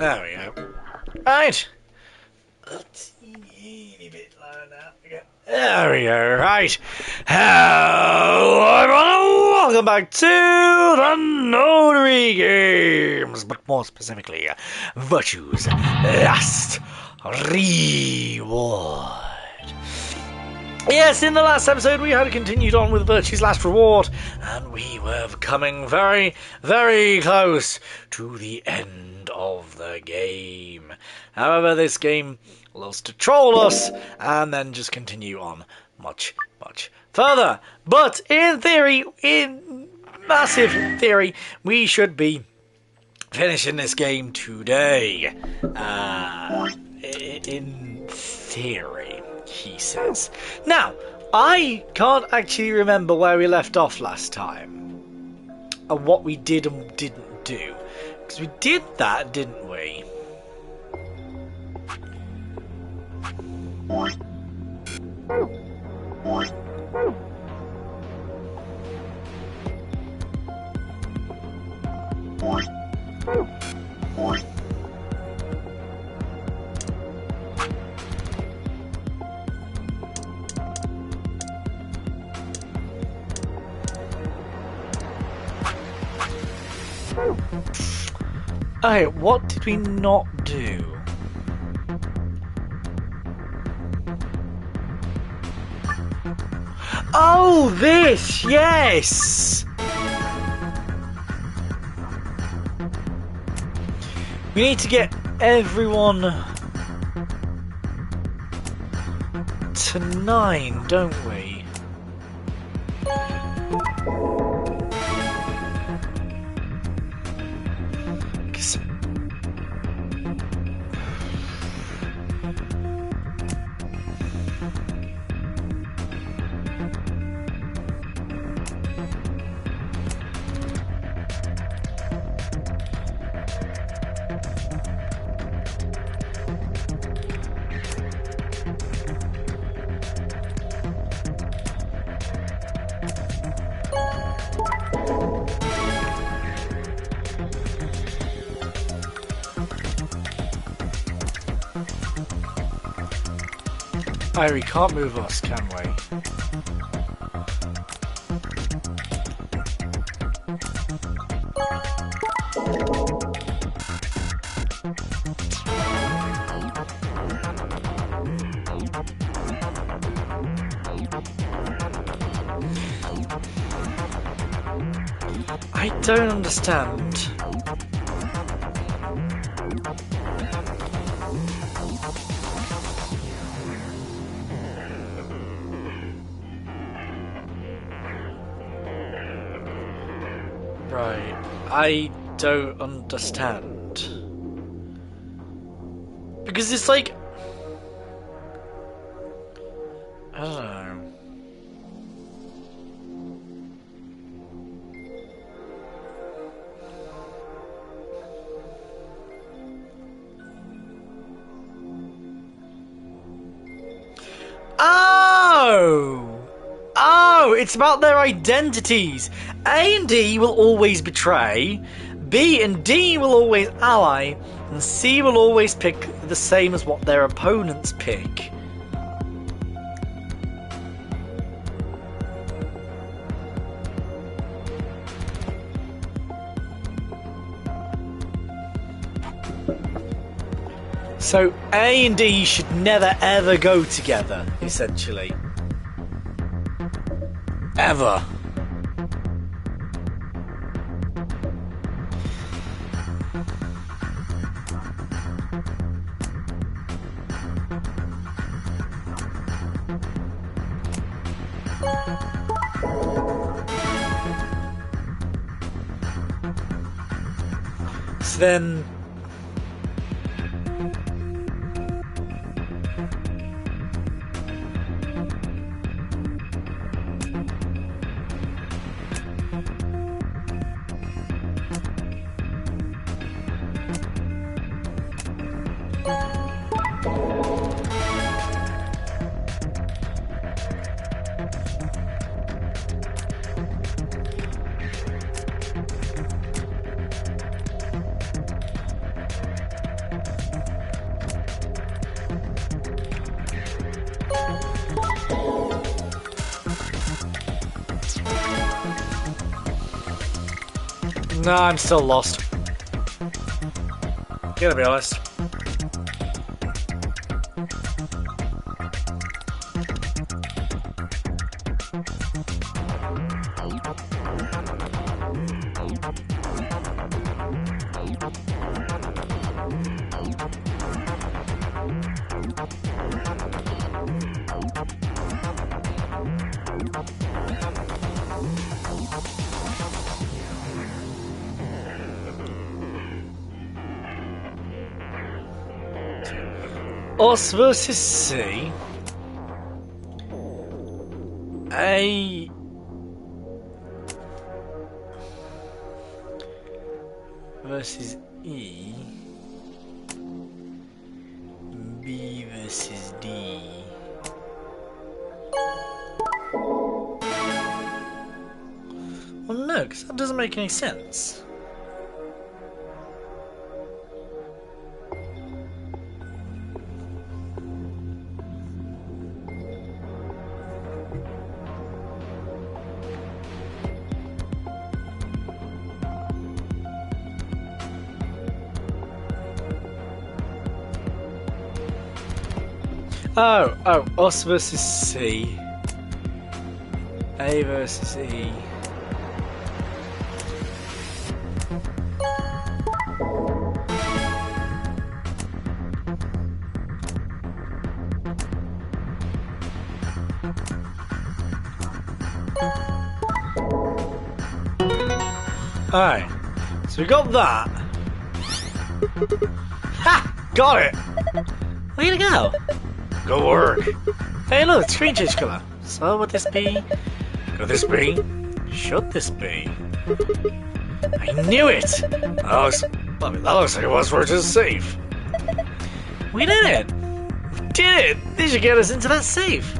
There we go. Right. A teeny bit lower now. There we go. Right. Hello, everyone. Welcome back to the Nonary Games, but more specifically, Virtue's Last Reward. Yes, in the last episode we had continued on with Virtue's Last Reward, and we were coming very, very close to the end of the game. However, this game loves to troll us, and then just continue on much, much further. But in theory, in massive theory, we should be finishing this game today. In theory, he says. Now, I can't actually remember where we left off last time, and what we did and didn't do. Because we did that, didn't we? Okay, what did we not do? Oh, this! Yes! We need to get everyone to 9, don't we? Oh, we can't move us, can we? I don't understand. Right, I don't understand. Because it's like, I don't know. Oh, it's about their identities. A and D will always betray, B and D will always ally, and C will always pick the same as what their opponents pick. So A and D should never ever go together, essentially. Ever. So then Nah, I'm still lost. Gotta be honest. Us versus C. A versus E. B versus D. Well, no, because that doesn't make any sense. Oh, us versus C. A versus E. Alright, so we got that. Ha! Got it! Way to go! Good work. Hey look, it's green change colour. So would this be? Could this be? Should this be? I knew it! That looks like it was for just safe. We did it! We did it! This should get us into that safe.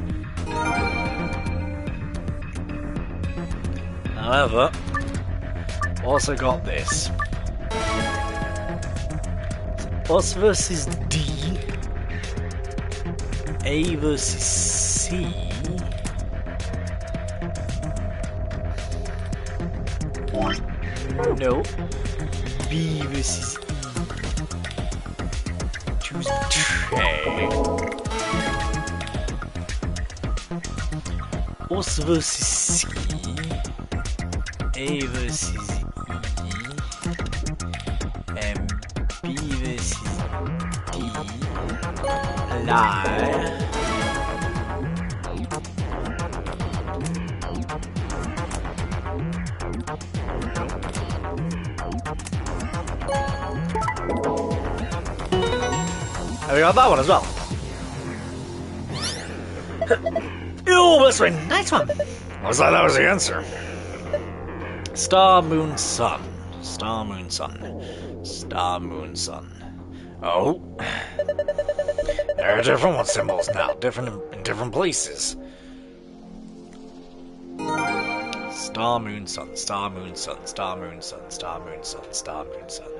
However, also got this. Us versus D. A versus C. No. B versus E. Choose the tray. Us versus C. A versus E. And B versus D. Lie. We got that one as well. Oh, that's right. Nice one. Looks like that was the answer. Star, moon, sun. Star, moon, sun. Star, moon, sun. Oh. There are different symbols now. Different in different places. Star, moon, sun. Star, moon, sun. Star, moon, sun. Star, moon, sun. Star, moon, sun.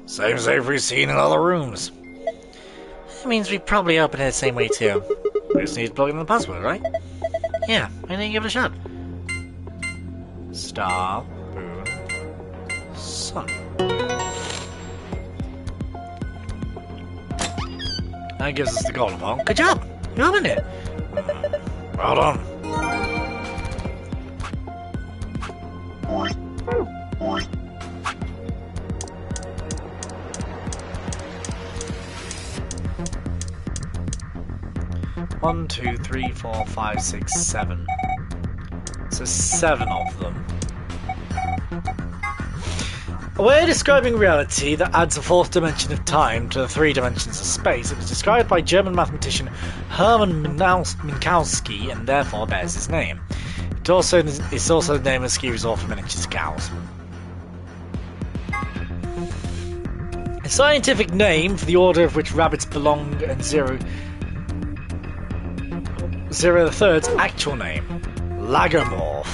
Same safe we've seen in other rooms. That means we probably open it the same way too. We just need to plug in the password, right? Yeah, I need to give it a shot. Star, moon, sun. That gives us the golden ball. Good job! You opened it! Well done. One, two, three, 4, 5, 6, 7. So 7 of them. A way of describing reality that adds a 4th dimension of time to the 3 dimensions of space. It was described by German mathematician Hermann Minkowski and therefore bears his name. It's also the name of a ski resort for miniature cows. A scientific name for the order of which rabbits belong and Zero the Third's actual name, Lagomorph.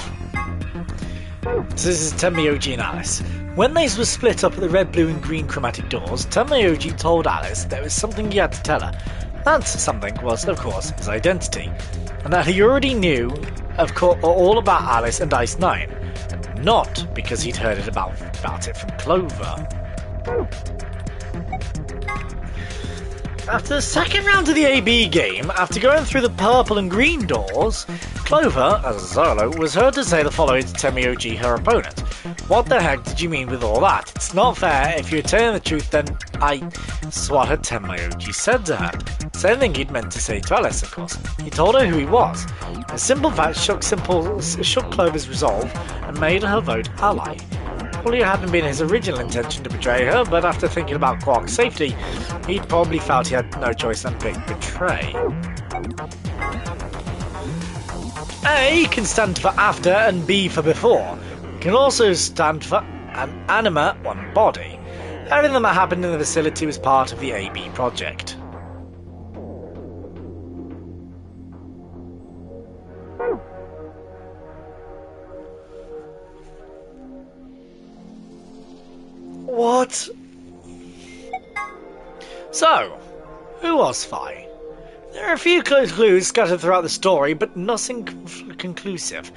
So this is Tenmyoji and Alice. When they were split up at the red, blue and green chromatic doors, Tenmyoji told Alice there was something he had to tell her. That something was, of course, his identity, and that he already knew all about Alice and Ice 9. not because he'd heard about it from Clover. After the second round of the AB game, after going through the purple and green doors, Clover, as a solo, was heard to say the following to Tenmyoji, her opponent. What the heck did you mean with all that? It's not fair. If you're telling the truth, then That's what her Tenmyoji said to her. Same thing he'd meant to say to Alice, of course. He told her who he was. A simple fact shook Clover's resolve and made her vote ally. Probably hadn't been his original intention to betray her, but after thinking about Quark's safety, he'd probably felt he had no choice than to betray. A can stand for after and B for before. It can also stand for an anima, one body. Everything that happened in the facility was part of the AB project. What? So, who was Phi? There are a few clues scattered throughout the story, but nothing conclusive.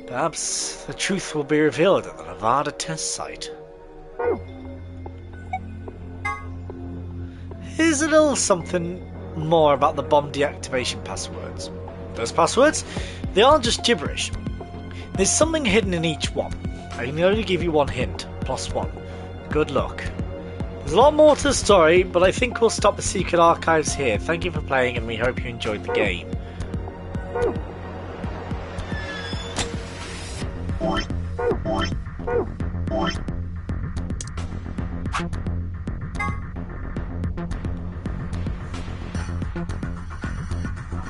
Perhaps the truth will be revealed at the Nevada test site. Here's a little something more about the bomb deactivation passwords. Those passwords, they aren't just gibberish. There's something hidden in each one. I can only give you one hint, +1. Good luck. There's a lot more to the story, but I think we'll stop the secret archives here. Thank you for playing, and we hope you enjoyed the game.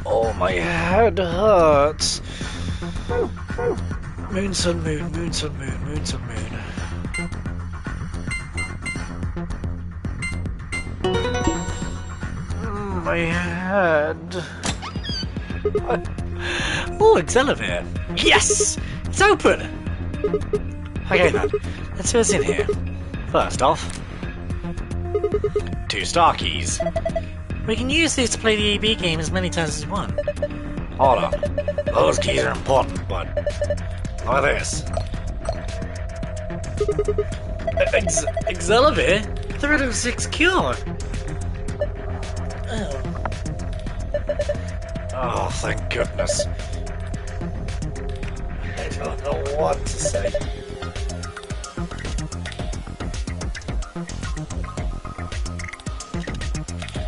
Oh, my head hurts. Moon, sun, moon, moon, sun, moon, moon, sun, moon. My head. Oh, it's elevator. Yes! It's open! Okay then, let's see what's in here. First off, 2 star keys. We can use these to play the AB game as many times as we want. Hold on. Those keys are important, but look at this. Excelivir? 306 cure. Oh, thank goodness. I don't know what to say.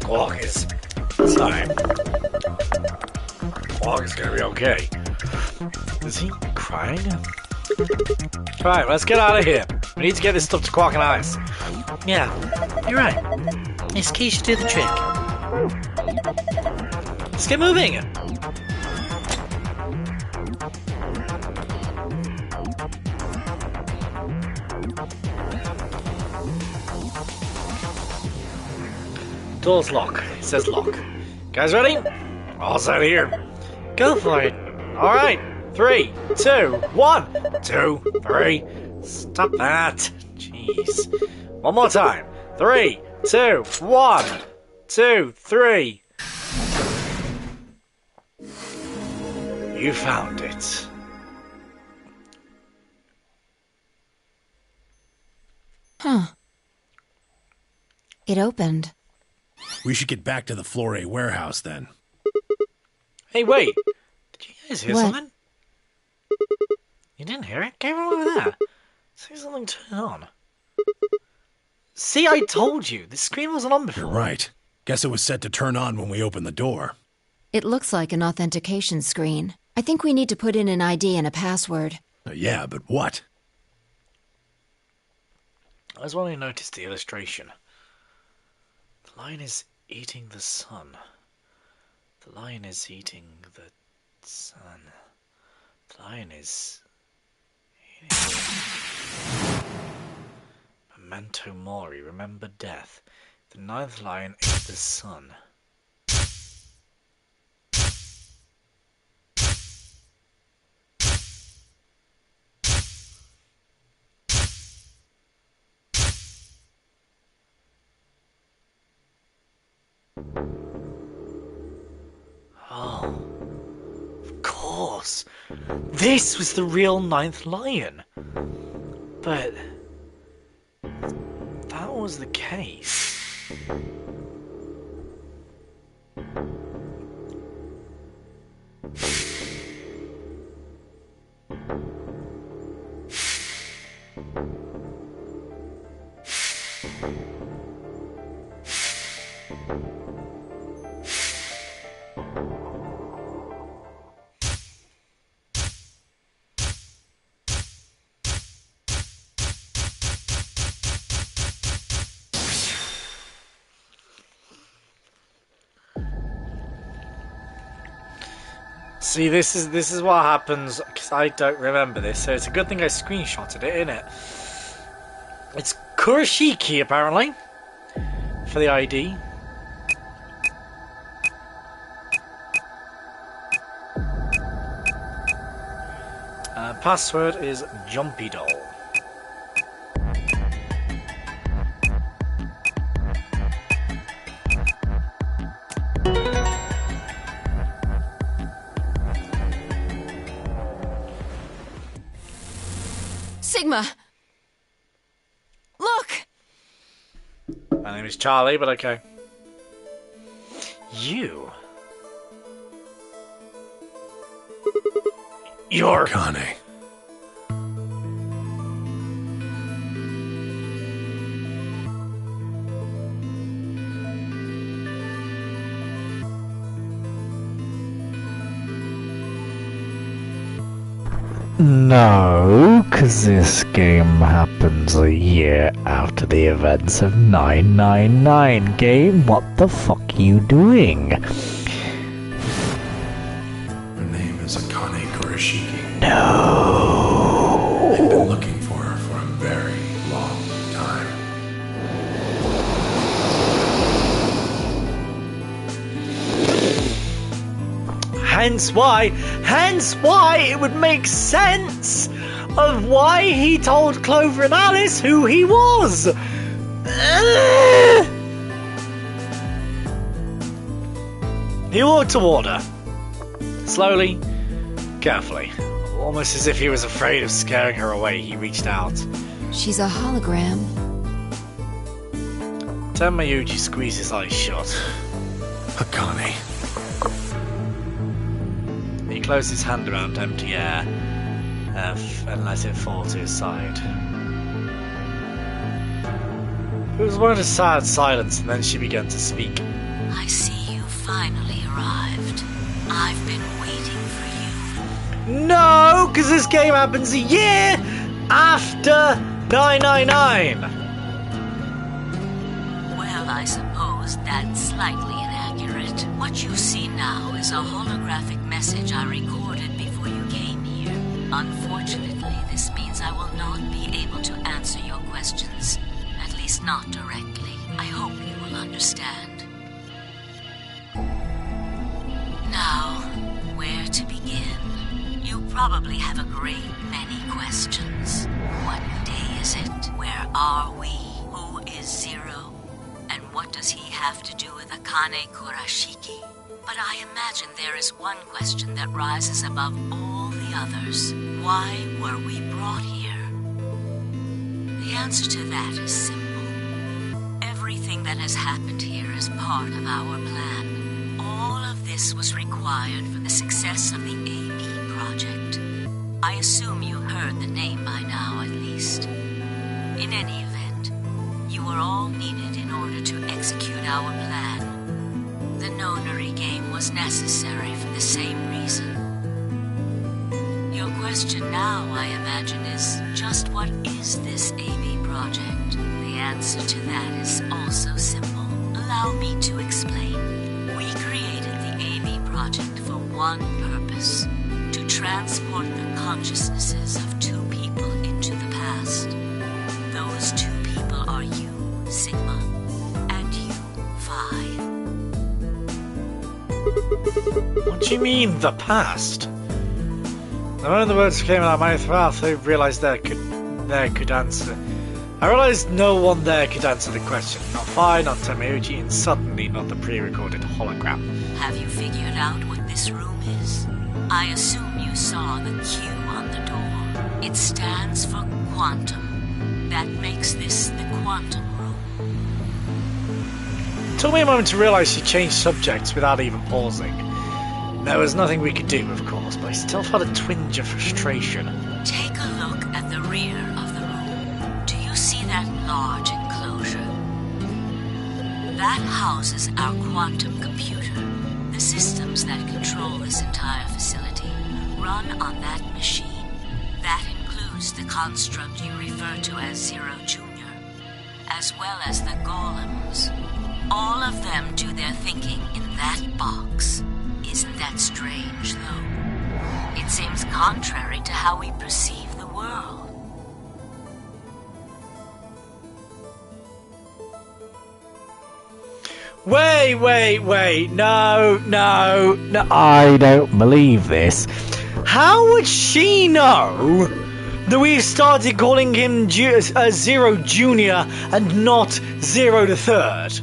Quark is... Sorry. Quark is gonna be okay. Is he crying? Alright, let's get out of here. We need to get this stuff to Quark and Alice. Yeah, you're right. This key should do the trick. Let's get moving! Door's locked. It says lock. Guys ready? All set here. Go for it. Alright. 3, 2, 1. 2, 3. Stop that. Jeez. One more time. 3, 2, 1. 2, 3. You found it. Huh. It opened. We should get back to the Flore warehouse then. Hey, wait. Did you guys hear What? something? You didn't hear it? Came from over there. See something turn on. See, I told you. The screen wasn't on before. You're right. Guess it was set to turn on when we opened the door. It looks like an authentication screen. I think we need to put in an ID and a password. Yeah, but what? I was only noticed the illustration. The lion is eating the sun. The lion is eating the sun. The lion is eating... Memento mori, remember death. The 9th lion ate the sun. Oh, of course. This was the real 9th lion. But that was the case. See, this is what happens because I don't remember this, so it's a good thing I screenshotted it, isn't it? It's Kurashiki, apparently, for the ID. Password is Jumpy Doll. Sigma! Look! My name is Charlie, but okay. You're... Akane. No, because this game happens a year after the events of 999. Game, what the fuck are you doing? Her name is Akane Kurashiki. No. I've been looking for her for a very long time. Hence why it would make sense of why he told Clover and Alice who he was. He walked toward her, slowly, carefully, almost as if he was afraid of scaring her away. He reached out. She's a hologram. Temayuji squeezed his eyes shut. Akane. He closed his hand around empty air and let it fall to his side. It was one of a sad silence, and then she began to speak. I see you finally arrived. I've been waiting for you. No, because this game happens a year after 999. Well, I suppose that's slightly inaccurate. What you see now is a holographic message I recorded before you came here. Unfortunately, this means I will not be able to answer your questions. At least not directly. I hope you will understand. Now, where to begin? You probably have a great many questions. What day is it? Where are we? Who is Zero? And what does he have to do with Akane Kurashiki? But I imagine there is one question that rises above all the others. Why were we brought here? The answer to that is simple. Everything that has happened here is part of our plan. All of this was required for the success of the AB project. I assume you heard the name by now, at least. In any event, you were all needed in order to execute our plan. The Nonary game was necessary for the same reason. Your question now, I imagine, is just what is this AB project? The answer to that is also simple. Allow me to explain. We created the AB project for one purpose: to transport the consciousnesses of two people into the past. Those two people are you, Sigma, and you, Phi. What do you mean, the past? The moment the words came out of my mouth, I realised there could answer. I realised no one there could answer the question. Not Phi, not Temayuji, and suddenly not the pre-recorded hologram. Have you figured out what this room is? I assume you saw the Q on the door. It stands for quantum. That makes this the quantum room. It took me a moment to realise she changed subjects without even pausing. There was nothing we could do, of course, but I still felt a twinge of frustration. Take a look at the rear of the room. Do you see that large enclosure? That houses our quantum computer. The systems that control this entire facility run on that machine. That includes the construct you refer to as Zero Junior, as well as the golems. All of them do their thinking in that box. Isn't that strange, though? It seems contrary to how we perceive the world. Wait. No. I don't believe this. How would she know that we've started calling him Zero Junior and not Zero the Third?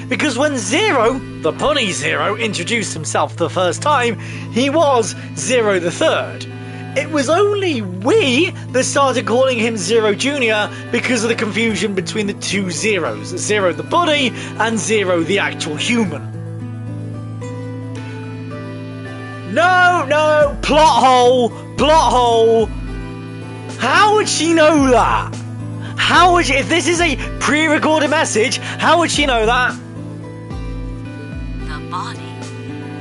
Because when Zero, the Bunny Zero, introduced himself the first time, he was Zero the Third. It was only we that started calling him Zero Junior because of the confusion between the two Zeros, Zero the Bunny and Zero the actual human. No, plot hole. How would she know that? If this is a pre-recorded message, how would she know that? The body,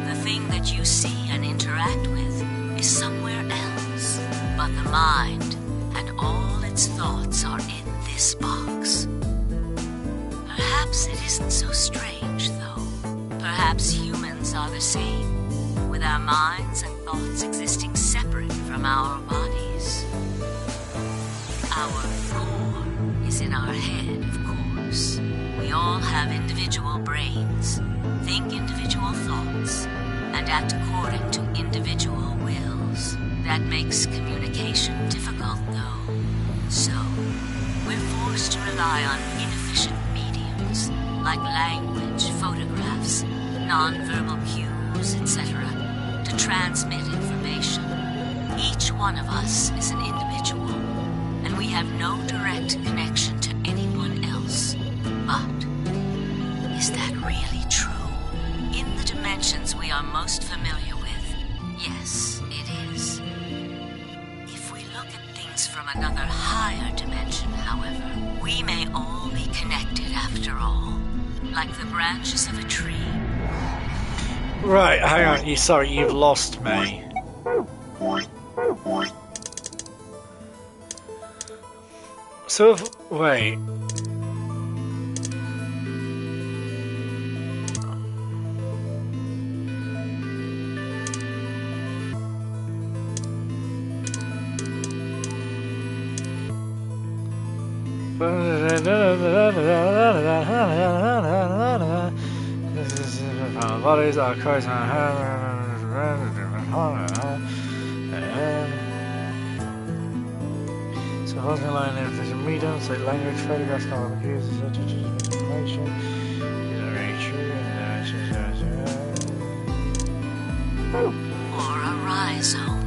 the thing that you see and interact with, is somewhere else. But the mind and all its thoughts are in this box. Perhaps it isn't so strange, though. Perhaps humans are the same, with our minds and thoughts existing separate from our bodies. Our core is in our head, of course. We all have individual brains, think individual thoughts, and act according to individual wills. That makes communication difficult, though. So, we're forced to rely on inefficient mediums, like language, photographs, non-verbal cues, etc., to transmit information. Each one of us is an individual, and we have no direct connection to anyone else. But is that really true? In the dimensions we are most familiar with, yes, it is. If we look at things from another higher dimension, however, we may all be connected after all, like the branches of a tree. Right, hang on. You've lost me. So, wait. Our bodies are close. So holding a line in official mediums like language, photographs, novel cues, information. These are very true. Or a rhizome.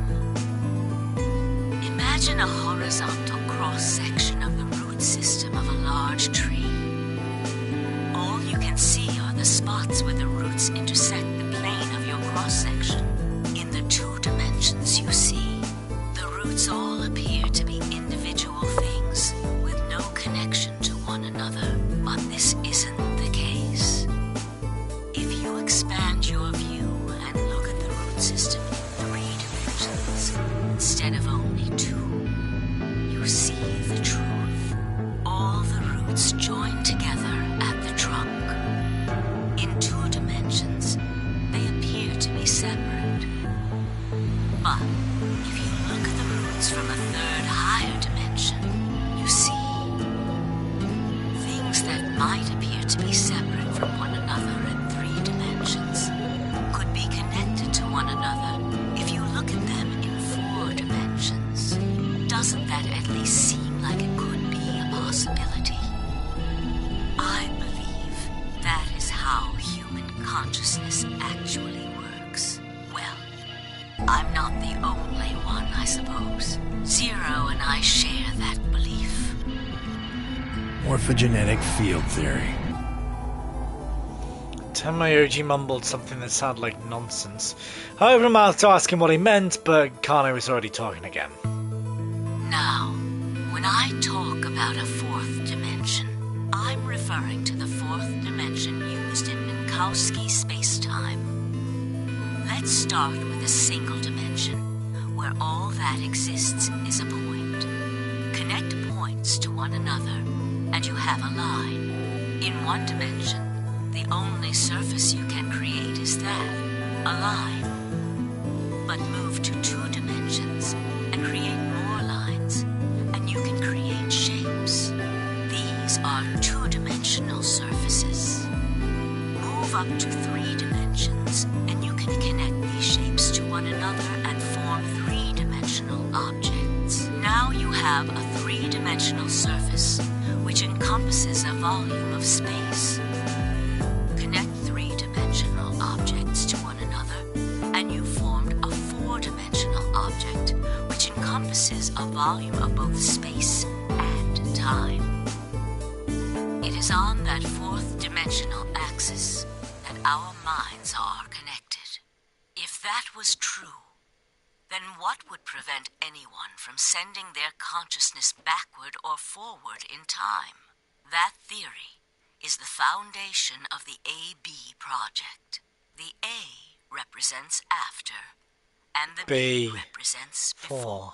Imagine a horizontal cross-section of the root system of a large tree. All you can see are the spots where the roots intersect the plane of your cross-section. In the two dimensions you see, the roots all appear to be individual things with no connection to one another. But this isn't the case. If you expand your view and look at the root system in 3 dimensions instead of only 2, you see the truth. All the roots join together at the trunk. In 2 dimensions, they appear to be separate. But if you look at the roots from a 3rd higher dimension, you see things that might appear to be separate from one another in 3 dimensions could be connected to one another if you look at them in 4 dimensions. Doesn't that at least seem like it could be a possibility? I believe that is how human consciousness actually works. Well, I'm not the only one, I suppose. Zero and I share that belief. Morphogenetic field theory. Tamayoji mumbled something that sounded like nonsense. I opened my mouth to ask him what he meant, but Kane was already talking again. Now, when I talk about a fourth dimension, I'm referring to the fourth dimension used in Minkowski space-time. Let's start with a single dimension, where all that exists is a point. Connect points to one another, and you have a line. In one dimension, the only surface you can create is that, a line. But move to 2 dimensions and create more lines, and you can create shapes. These are 2-dimensional surfaces. Move up to 3 dimensions, and you can connect these shapes to one another and form 3-dimensional objects. Now you have a 3-dimensional surface, which encompasses a volume of space. Connect 3-dimensional objects to one another, and you formed a 4-dimensional object, which encompasses a volume of both space and time. It is on that 4th dimensional axis that our minds are connected. If that was true, then what would prevent anyone from sending their consciousness backward or forward in time? That theory is the foundation of the AB project. The A represents after, and the B represents before.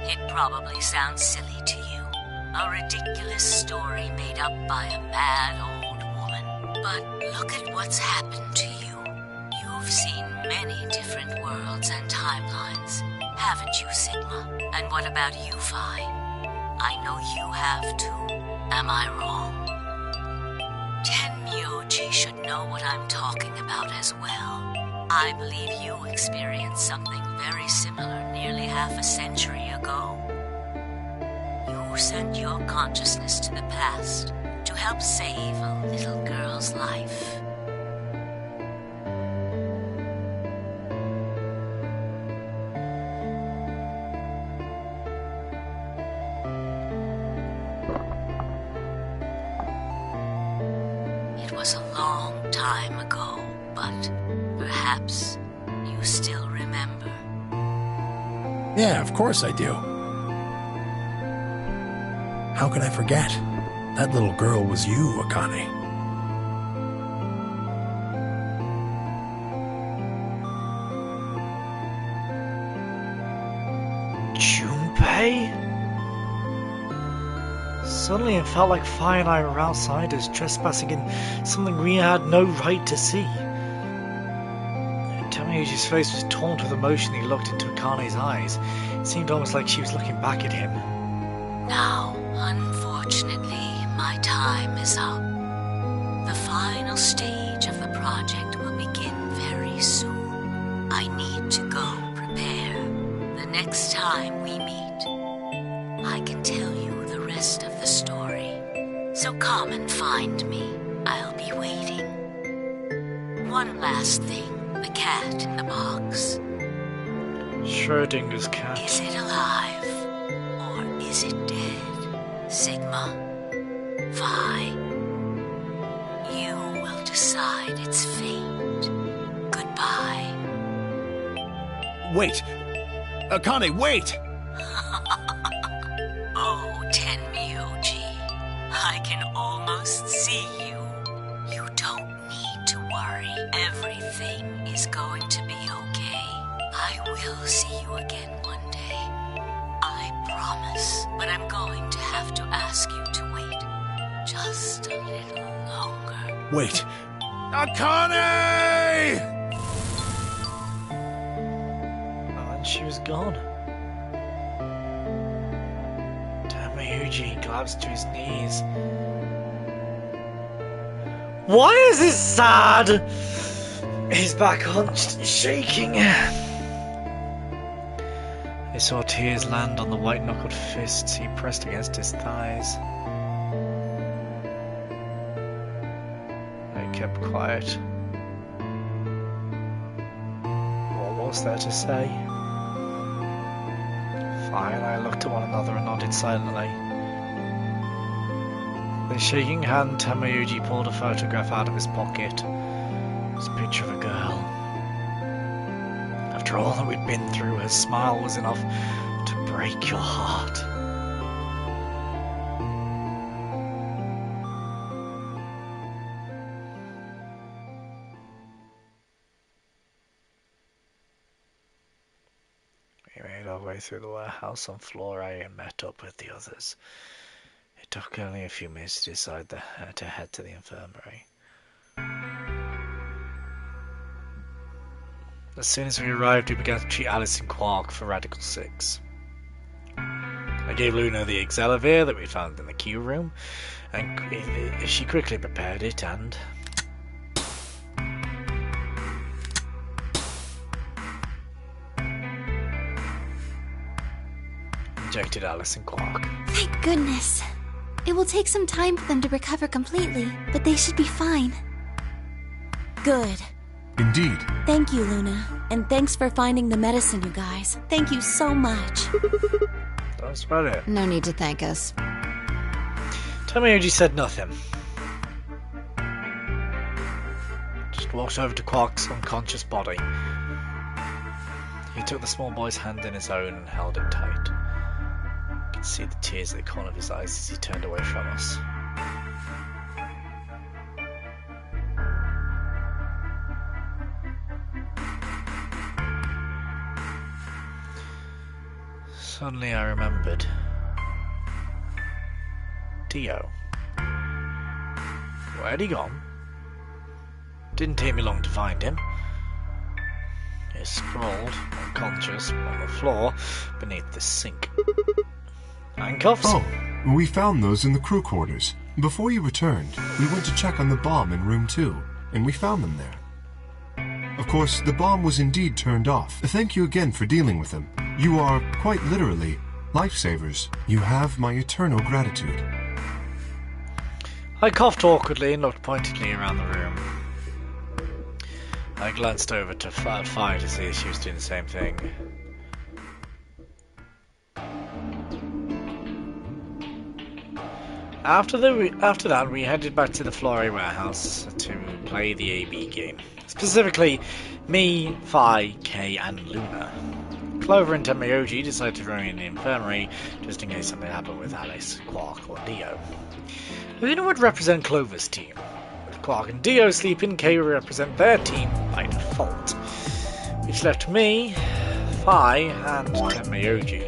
It probably sounds silly to you, a ridiculous story made up by a mad old woman. But look at what's happened to you. You've seen many different worlds and timelines, haven't you, Sigma? And what about you, Phi? I know you have too. Am I wrong? Tenmyoji should know what I'm talking about as well. I believe you experienced something very similar nearly half a century ago. You sent your consciousness to the past to help save a little girl's life. It was a long time ago, but perhaps you still remember. Yeah, of course I do. How could I forget? That little girl was you, Akane. Junpei? Suddenly it felt like Phi and I were outsiders trespassing in something we had no right to see. Tamayoji's face was torn with emotion. He looked into Akane's eyes. It seemed almost like she was looking back at him. Now, unfortunately, my time is up. The final stage of the project will begin very soon. I need to go prepare. The next time we meet, I can tell you the rest of the story. So come and find me. I'll be waiting. One last thing. The cat in the box. Schrodinger's cat. Is it alive? Or is it dead? Sigma? Phi? You will decide its fate. Goodbye. Wait! Akane, wait! Oh, Tenmyoji. I can almost see you. You don't need to worry. Everything is going to be okay. I will see you again one day. I promise. But I'm going to have to ask you to wait just a little longer. Wait! Akane! And she was gone. Tamayoji collapsed to his knees. Why is this sad? His back hunched, shaking. He saw tears land on the white-knuckled fists he pressed against his thighs. He kept quiet. What was there to say? I and I looked at one another and nodded silently. With a shaking hand, Tamayuji pulled a photograph out of his pocket. It was a picture of a girl. After all that we'd been through, her smile was enough to break your heart. We made our way through the warehouse on floor A and met up with the others. It took only a few minutes to decide to head to the infirmary. As soon as we arrived, we began to treat Alice and Quark for Radical 6. I gave Luna the Excelivir that we found in the queue room, and she quickly prepared it and... injected Alice and Quark. Thank goodness. It will take some time for them to recover completely, but they should be fine. Good. Indeed. Thank you, Luna. And thanks for finding the medicine, you guys. Thank you so much. That's about it. No need to thank us. Tomoyoji said nothing. Just walked over to Quark's unconscious body. He took the small boy's hand in his own and held it tight. I could see the tears at the corner of his eyes as he turned away from us. Suddenly I remembered. Dio. Where'd he gone? Didn't take me long to find him. He sprawled, unconscious, on the floor beneath the sink. Handcuffs? Oh, we found those in the crew quarters. Before you returned, we went to check on the bomb in room 2, and we found them there. Of course, the bomb was indeed turned off. Thank you again for dealing with them. You are, quite literally, lifesavers. You have my eternal gratitude. I coughed awkwardly and looked pointedly around the room. I glanced over to Fi to see if she was doing the same thing. After that, we headed back to the Flore warehouse to play the AB game. Specifically, me, Fi, Kay, and Luna. Clover and Tamayoji decided to remain in the infirmary just in case something happened with Alice, Quark, or Dio. Luna would represent Clover's team. With Quark and Dio sleeping, Kay would represent their team by default. Which left me, Fi, and Tamayoji.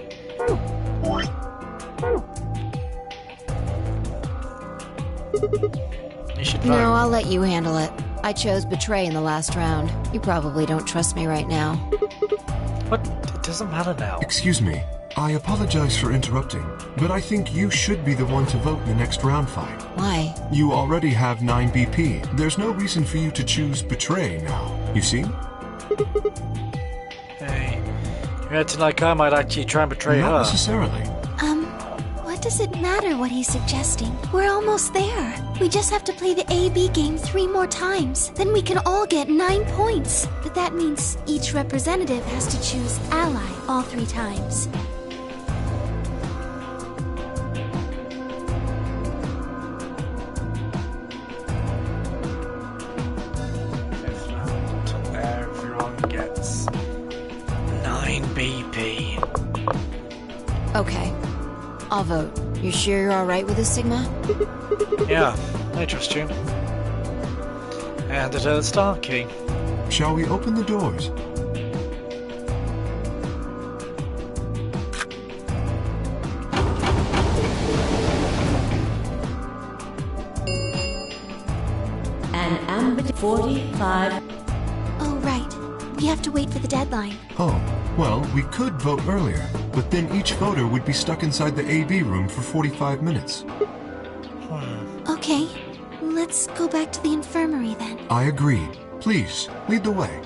You should vote. No, I'll let you handle it. I chose Betray in the last round. You probably don't trust me right now. What? It doesn't matter now. Excuse me. I apologize for interrupting, but I think you should be the one to vote in the next round fight. Why? You already have 9 BP. There's no reason for you to choose Betray now. You see? Hey, you acting like I might actually try and betray Not her. necessarily. What does it matter what he's suggesting? We're almost there. We just have to play the AB game 3 more times. Then we can all get 9 points. But that means each representative has to choose ally all 3 times. Everyone gets 9 BP. Okay. I'll vote. You sure you're alright with this, Sigma? Yeah, I trust you. And it has star key. Shall we open the doors? And Ambit 45. Oh, right. We have to wait for the deadline. Oh, well, we could vote earlier, but then each voter would be stuck inside the AB room for 45 minutes. Okay, let's go back to the infirmary then. I agree. Please, lead the way.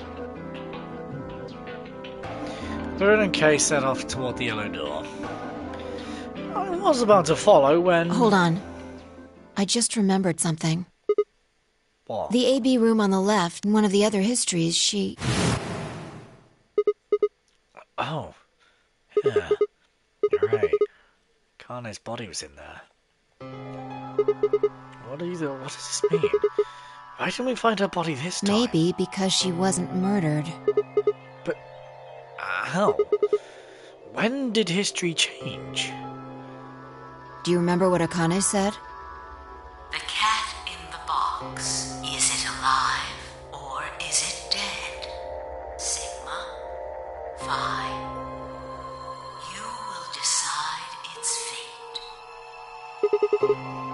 Luna and Kay set off toward the yellow door. I was about to follow when... Hold on. I just remembered something. What? The AB room on the left, in one of the other histories, she... Oh. Yeah. Kane's body was in there. What does this mean? Why didn't we find her body this time? Maybe because she wasn't murdered. But how? When did history change? Do you remember what Akane said? The cat in the box. Is it alive or is it dead? Sigma? Phi? You will decide its fate.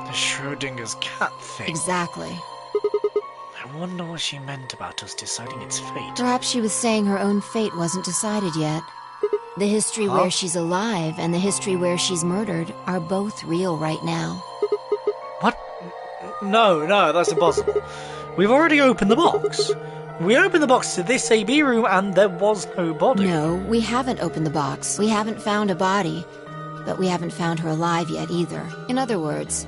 The Schrodinger's cat thing. Exactly. I wonder what she meant about us deciding its fate. Perhaps she was saying her own fate wasn't decided yet. The history where she's alive and the history where she's murdered are both real right now. What? No, that's impossible. We've already opened the box. We opened the box to this AB room and there was no body. No, we haven't opened the box. We haven't found a body. But we haven't found her alive yet either. In other words,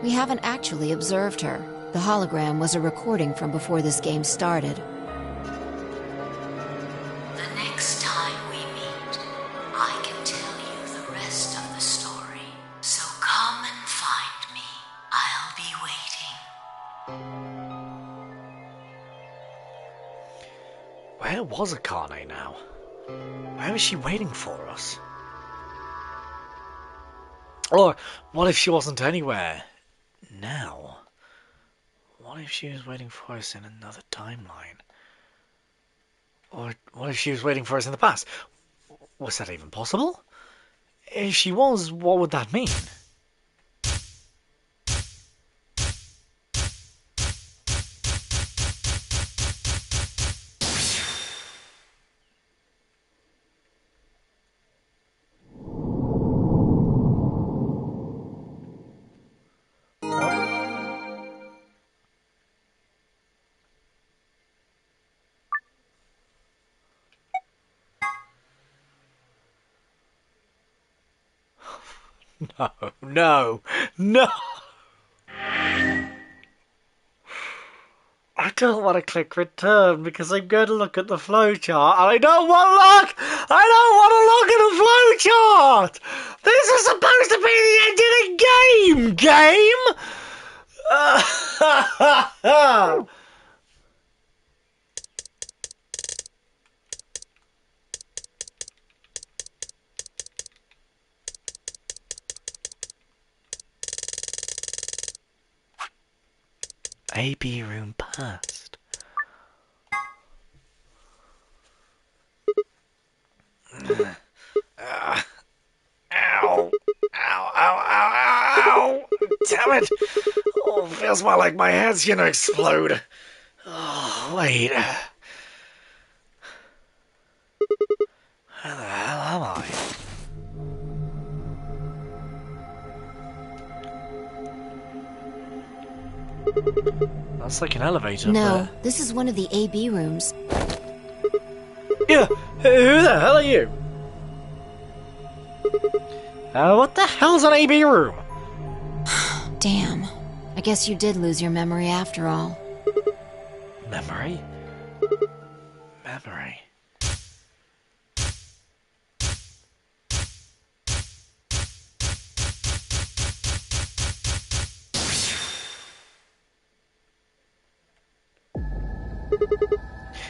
we haven't actually observed her. The hologram was a recording from before this game started. The next time we meet, I can tell you the rest of the story. So come and find me. I'll be waiting. Where was Akane now? Where is she waiting for us? Or what if she wasn't anywhere now? What if she was waiting for us in another timeline? Or what if she was waiting for us in the past? Was that even possible? If she was, what would that mean? No. I don't want to click return because I'm going to look at the flowchart and I don't want to look at the flowchart! This is supposed to be the end of the game! AB room past. Ow! Damn it! Oh, feels more like my head's gonna explode. Oh, wait. Where the hell am I? That's like an elevator. No, this is one of the AB rooms. Yeah, who the hell are you? What the hell's an AB room? Damn. I guess you did lose your memory after all. Memory?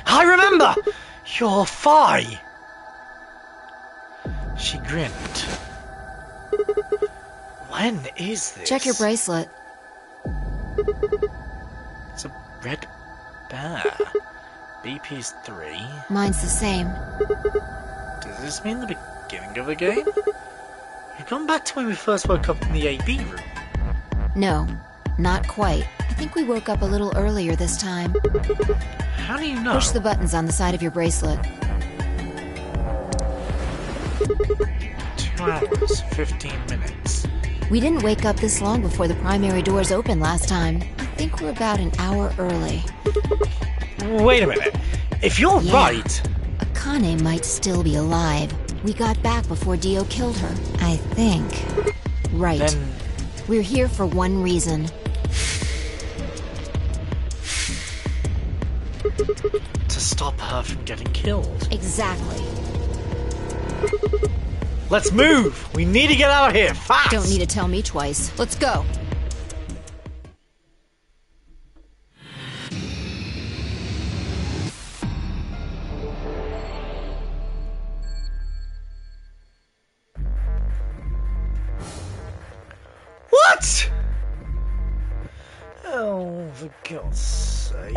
I remember! You're Phi! She grinned. When is this? Check your bracelet. It's a red bear. BP's 3. Mine's the same. Does this mean the beginning of the game? We've gone back to when we first woke up in the AB room. No, not quite. I think we woke up a little earlier this time. How do you know? Push the buttons on the side of your bracelet. 2 hours, 15 minutes. We didn't wake up this long before the primary doors opened last time. I think we're about an hour early. Wait a minute. If you're right... Akane might still be alive. We got back before Dio killed her, I think. Right. Then... We're here for one reason. to stop her from getting killed. Exactly. Let's move! We need to get out of here, fast! Don't need to tell me twice. Let's go. What? Oh, for God's sake.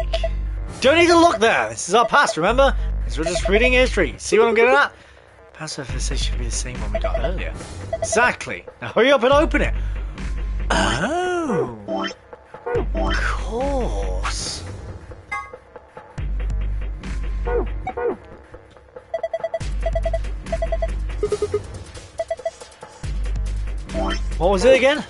Don't need to look there! This is our past, remember? Because we're just reading history. See what I'm getting at? Password for this should be the same one we got earlier. Exactly. Now hurry up and open it. Oh. Of course. What was it again?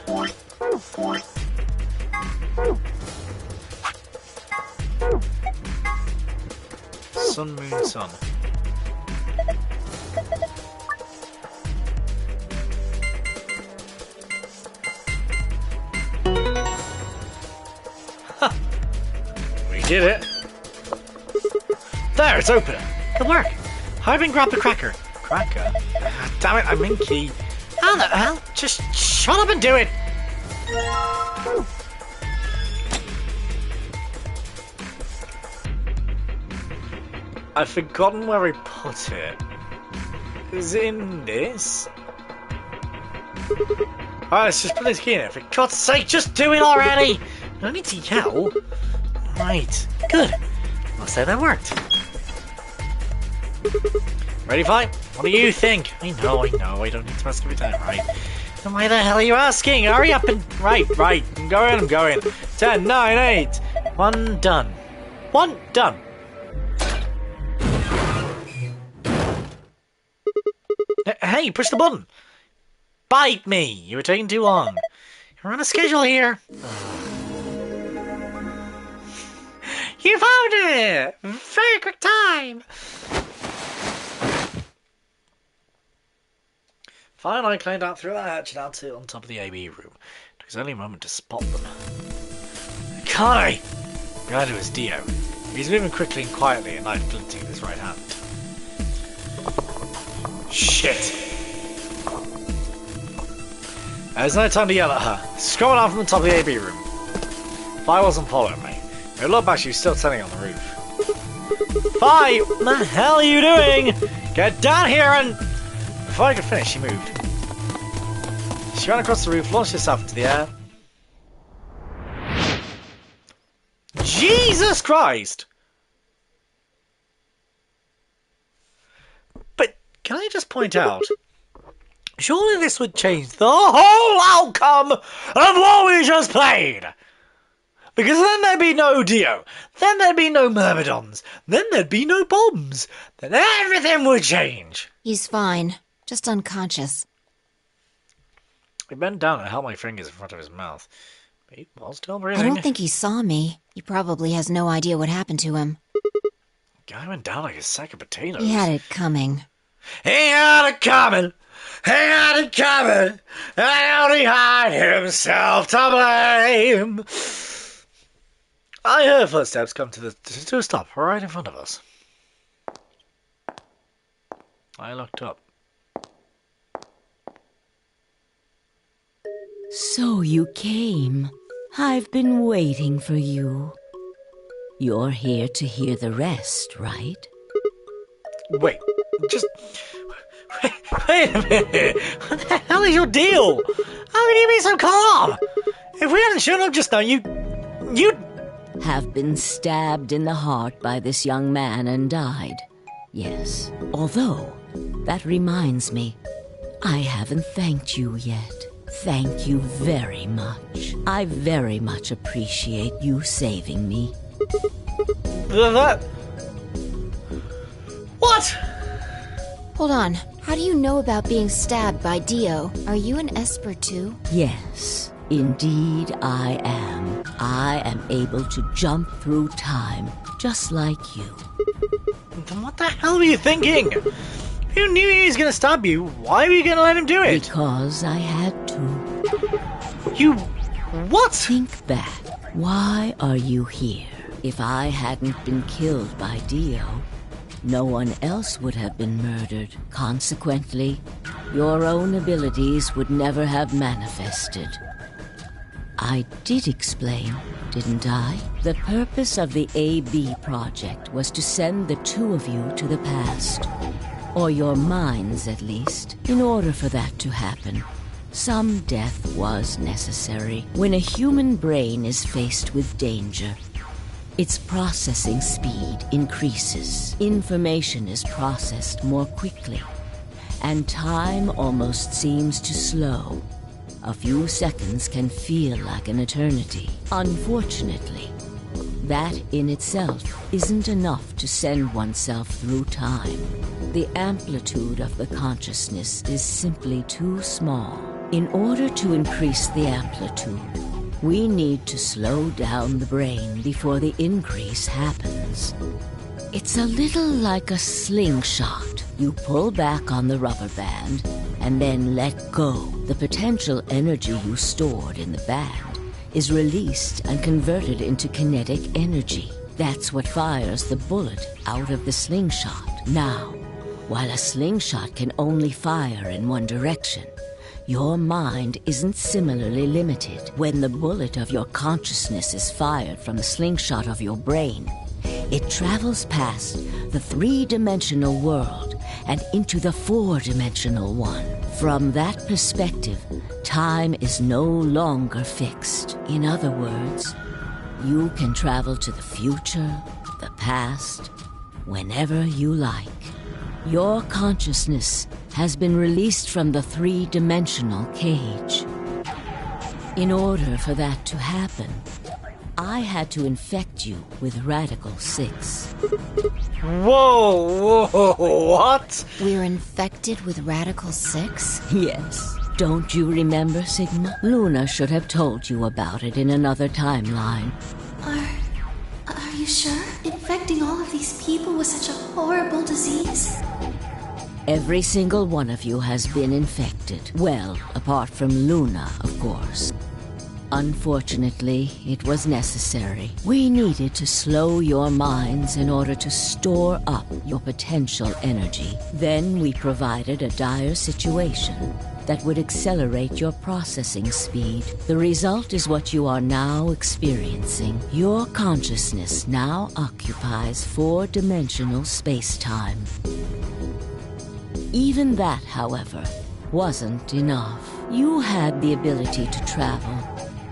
Sun, moon, sun. Huh. We did it. There, it's open. Good work. Hurry up and grab the cracker. Cracker? Ah, damn it, I'm in key. How the hell? Just shut up and do it. I've forgotten where we put it. Is it in this? Alright, let's just put this key in it. For God's sake, just do it already! No need to yell. Right, good. Looks like that worked. Ready, fine? What do you think? I know, I don't need to ask every time, right? Then why the hell are you asking? Hurry up and... Right, I'm going. 10, 9, 8. 1 done. 1 done. Hey, push the button. Bite me. You were taking too long. You're on a schedule here. You found it! Very quick time. Fine, I climbed out through that hatch and out on top of the AB room. It took us only a moment to spot them. Kai! Behind him is Dio. He's moving quickly and quietly, a knife glinting in his right hand. Shit! There's no time to yell at her. Scrolling out from the top of the AB room. Fi wasn't following me. I looked back, she was still standing on the roof. Fi! What the hell are you doing? Get down here and... Before I could finish, she moved. She ran across the roof, launched herself into the air. Jesus Christ! But can I just point out, surely this would change the whole outcome of what we just played! Because then there'd be no Dio, then there'd be no Myrmidons, then there'd be no bombs, then everything would change! He's fine. Just unconscious. I bent down and held my fingers in front of his mouth. But he was still breathing. I don't think he saw me. He probably has no idea what happened to him. Guy went down like a sack of potatoes. He had it coming. He had it coming! He had it coming! And he had himself to blame! I heard footsteps come to a stop right in front of us. I looked up. So you came. I've been waiting for you. You're here to hear the rest, right? Wait, just... Wait a minute! What the hell is your deal? How can you be so calm? If we hadn't shown up just now, you'd... Have been stabbed in the heart by this young man and died. Yes. Although, that reminds me, I haven't thanked you yet. Thank you very much. I very much appreciate you saving me. That... What? Hold on. How do you know about being stabbed by Dio? Are you an Esper too? Yes, indeed I am. I am able to jump through time, just like you. Then what the hell were you thinking? If you knew he was going to stab you, why were you going to let him do it? Because I had to. You... what? Think back. Why are you here? If I hadn't been killed by Dio, no one else would have been murdered. Consequently, your own abilities would never have manifested. I did explain, didn't I? The purpose of the AB project was to send the two of you to the past. Or your minds, at least. In order for that to happen, some death was necessary. When a human brain is faced with danger, its processing speed increases. Information is processed more quickly, and time almost seems to slow. A few seconds can feel like an eternity. Unfortunately, that in itself isn't enough to send oneself through time. The amplitude of the consciousness is simply too small. In order to increase the amplitude, we need to slow down the brain before the increase happens. It's a little like a slingshot. You pull back on the rubber band and then let go. The potential energy you stored in the band is released and converted into kinetic energy. That's what fires the bullet out of the slingshot. Now, while a slingshot can only fire in one direction, your mind isn't similarly limited. When the bullet of your consciousness is fired from the slingshot of your brain, it travels past the three-dimensional world and into the four-dimensional one. From that perspective, time is no longer fixed. In other words, you can travel to the future, the past, whenever you like. Your consciousness has been released from the three-dimensional cage. In order for that to happen, I had to infect you with Radical 6. Whoa, what? We're infected with Radical 6? Yes. Don't you remember, Sigma? Luna should have told you about it in another timeline. Are you sure? Infecting all of these people with such a horrible disease? Every single one of you has been infected. Well, apart from Luna, of course. Unfortunately, it was necessary. We needed to slow your minds in order to store up your potential energy. Then we provided a dire situation that would accelerate your processing speed. The result is what you are now experiencing. Your consciousness now occupies four-dimensional space-time. Even that, however, wasn't enough. You had the ability to travel,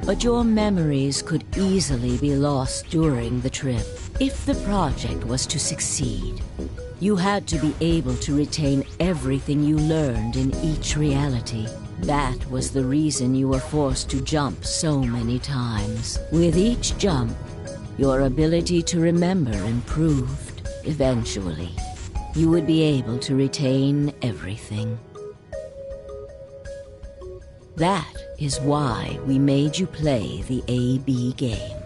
but your memories could easily be lost during the trip. If the project was to succeed, you had to be able to retain everything you learned in each reality. That was the reason you were forced to jump so many times. With each jump, your ability to remember improved. Eventually, you would be able to retain everything. That is why we made you play the AB game.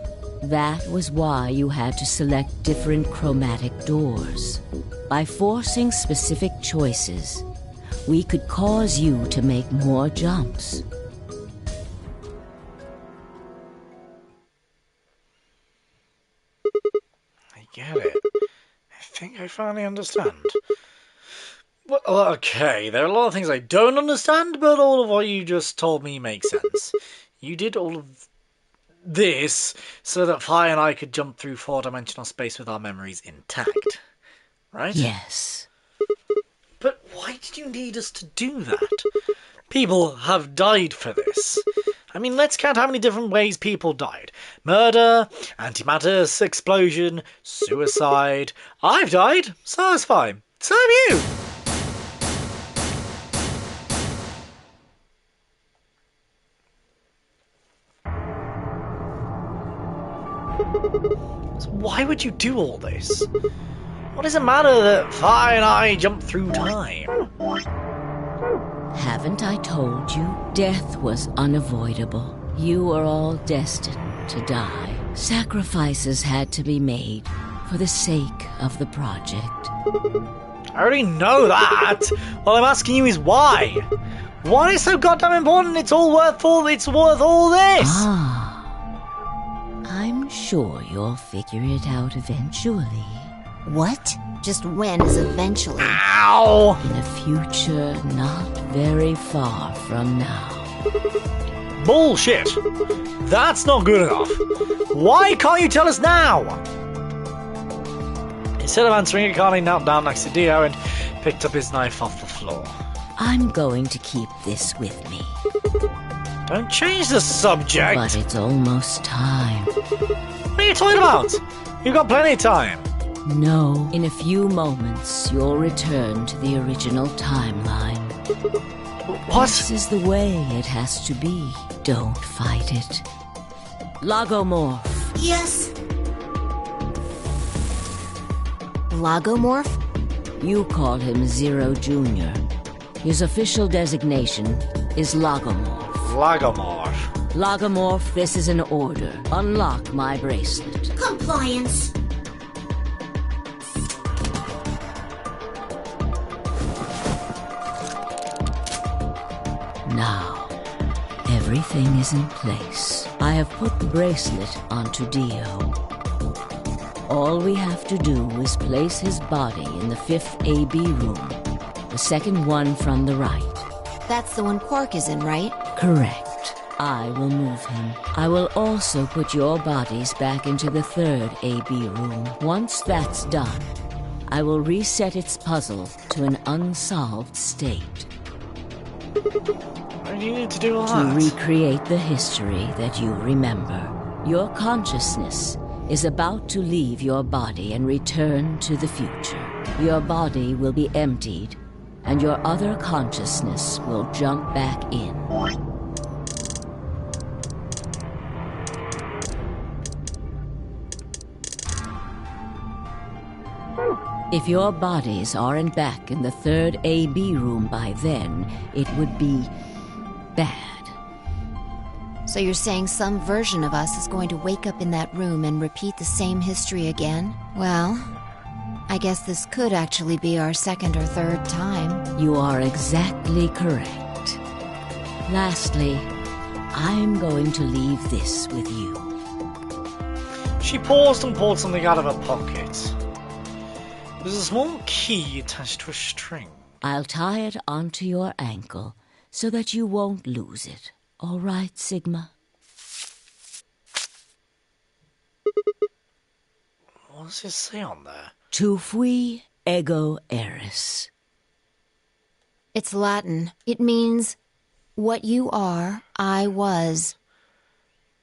That was why you had to select different chromatic doors. By forcing specific choices, we could cause you to make more jumps. I get it. I think I finally understand. Well, okay, there are a lot of things I don't understand, but all of what you just told me makes sense. You did all of this so that Fi and I could jump through four-dimensional space with our memories intact, right? Yes. But why did you need us to do that? People have died for this. I mean, let's count how many different ways people died. Murder, antimatter explosion, suicide. I've died, so that's fine. So have you. So why would you do all this? What does it matter that Fi and I jump through time? Haven't I told you? Death was unavoidable. You were all destined to die. Sacrifices had to be made for the sake of the project. I already know that. What I'm asking you is why. Why is so goddamn important? It's worth all this. Ah. I'm sure you'll figure it out eventually. What? Just when is eventually. Ow! In a future not very far from now. Bullshit! That's not good enough. Why can't you tell us now? Instead of answering, Carly knelt down next to Dio and picked up his knife off the floor. I'm going to keep this with me. Don't change the subject! But it's almost time. What are you talking about? You've got plenty of time. No, in a few moments you'll return to the original timeline. What? This is the way it has to be. Don't fight it. Logomorph. Yes. Logomorph? You call him Zero Jr. His official designation is Logomorph. Lagomorph. Logomorph, this is an order. Unlock my bracelet. Compliance. Now, everything is in place. I have put the bracelet onto Dio. All we have to do is place his body in the 5th AB room, the second one from the right. That's the one Quark is in, right? Correct. I will move him. I will also put your bodies back into the 3rd AB room. Once that's done, I will reset its puzzle to an unsolved state. Why do you need to do all To that? recreate the history that you remember. Your consciousness is about to leave your body and return to the future. Your body will be emptied, and your other consciousness will jump back in. If your bodies aren't back in the 3rd AB room by then, it would be bad. So you're saying some version of us is going to wake up in that room and repeat the same history again? Well, I guess this could actually be our 2nd or 3rd time. You are exactly correct. Lastly, I'm going to leave this with you. She paused and pulled something out of her pocket. There's a small key attached to a string. I'll tie it onto your ankle so that you won't lose it. All right, Sigma? What does it say on there? Tu fui ego eris. It's Latin. It means, what you are, I was.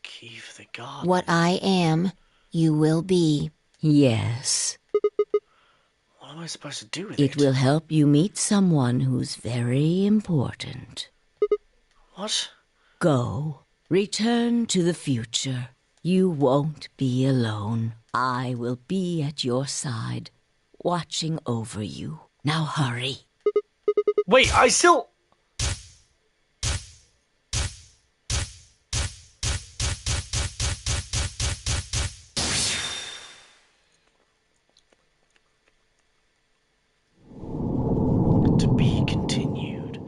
Key for the garden. What I am, you will be. Yes. What am I supposed to do with it? It will help you meet someone who's very important. What? Go. Return to the future. You won't be alone. I will be at your side, watching over you. Now hurry. Wait, I still... To be continued.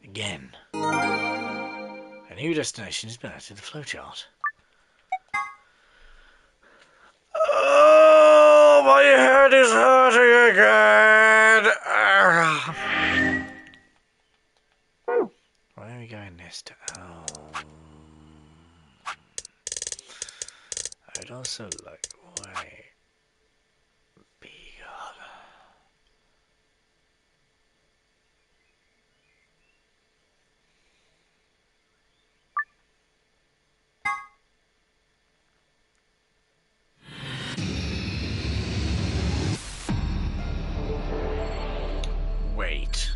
Again. A new destination has been added to the flowchart. Oh, my head is hurting again. Where are we going this time? I'd also like way bigger. Wait.